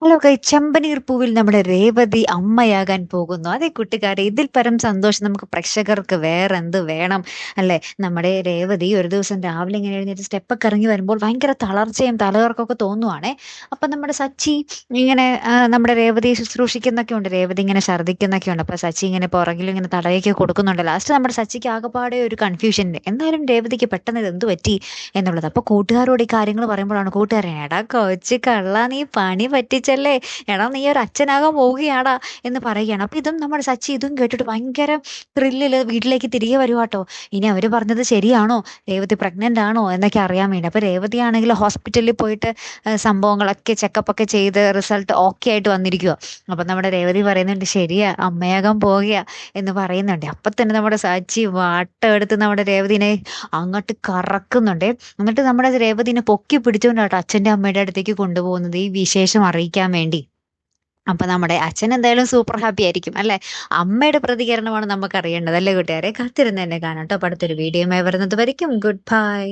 Hello ചെമ്പനീർ പൂവിൽ നമ്മുടെ രേവതി അമ്മയാകാൻ പോകുന്നു. അതെ കൂട്ടുകാരെ, ഇതിൽ പരം സന്തോഷം നമുക്ക് പ്രേക്ഷകർക്ക് വേറെന്ത് വേണം അല്ലേ? നമ്മുടെ രേവതി ഒരു ദിവസം രാവിലെ ഇങ്ങനെ എഴുന്നേറ്റ് സ്റ്റെപ്പൊക്കെ ഇറങ്ങി വരുമ്പോൾ ഭയങ്കര തളർച്ചയും തലകറക്കമൊക്കെ തോന്നുവാണേ. അപ്പൊ നമ്മുടെ സച്ചി ഇങ്ങനെ നമ്മുടെ രേവതിയെ ശുശ്രൂഷിക്കുന്നൊക്കെ ഉണ്ട്. രേവതി ഇങ്ങനെ ഛർദ്ദിക്കുന്നൊക്കെ ഉണ്ട്. അപ്പൊ സച്ചി ഇങ്ങനെ പുറകിൽ ഇങ്ങനെ തടയൊക്കെ കൊടുക്കുന്നുണ്ട്. ലാസ്റ്റ് നമ്മുടെ സച്ചിക്ക് ആകെപ്പാടെ ഒരു കൺഫ്യൂഷൻ. എന്തായാലും രേവതിക്ക് പെട്ടെന്ന് ഇത് എന്ത് പറ്റി എന്നുള്ളത്. അപ്പൊ കൂട്ടുകാരോട് ഈ കാര്യങ്ങൾ പറയുമ്പോഴാണ് കൂട്ടുകാരൻ, എടാ കൊച്ചു കള്ള, നീ പണി പറ്റിച്ചല്ലേ, എടാ നീ ഒരു അച്ഛനാകാൻ പോവുകയാടാ എന്ന് പറയുകയാണ്. അപ്പൊ ഇതും നമ്മുടെ സച്ചി ഇതും കേട്ടിട്ട് ഭയങ്കര ത്രില്ലില് വീട്ടിലേക്ക് തിരികെ വരുവാട്ടോ. ഇനി അവര് പറഞ്ഞത് ശരിയാണോ, രേവതി പ്രഗ്നന്റ് ആണോ എന്നൊക്കെ അറിയാൻ വേണ്ടി. അപ്പൊ രേവതി ആണെങ്കിൽ ഹോസ്പിറ്റലിൽ പോയിട്ട് സംഭവങ്ങളൊക്കെ ചെക്കപ്പ് ഒക്കെ ചെയ്ത് റിസൾട്ട് ഓക്കെ ആയിട്ട് വന്നിരിക്കുക. അപ്പൊ നമ്മുടെ രേവതി പറയുന്നുണ്ട്, ശരിയാ അമ്മയാകാൻ പോകുക എന്ന് പറയുന്നുണ്ട്. അപ്പൊ തന്നെ നമ്മുടെ സച്ചി വട്ടം എടുത്ത് നമ്മുടെ രേവതിനെ അങ്ങോട്ട് കറക്കുന്നുണ്ട്. എന്നിട്ട് നമ്മുടെ രേവതിനെ പൊക്കി പിടിച്ചുകൊണ്ടാട്ടോ അച്ഛന്റെ അമ്മയുടെ അടുത്തേക്ക് കൊണ്ടുപോകുന്നത് ഈ വിശേഷം അറിയിക്കാൻ വേണ്ടി. അപ്പൊ നമ്മുടെ അച്ഛൻ എന്തായാലും സൂപ്പർ ഹാപ്പി ആയിരിക്കും അല്ലെ? അമ്മയുടെ പ്രതികരണമാണ് നമുക്ക് അറിയേണ്ടത് അല്ലേ കൂട്ടുകാരെ? കാത്തിരുന്ന് തന്നെ കാണാം കേട്ടോ. അപ്പൊ അടുത്തൊരു വീഡിയോയുമായി വരുന്നത് വരയ്ക്കും ഗുഡ് ബൈ.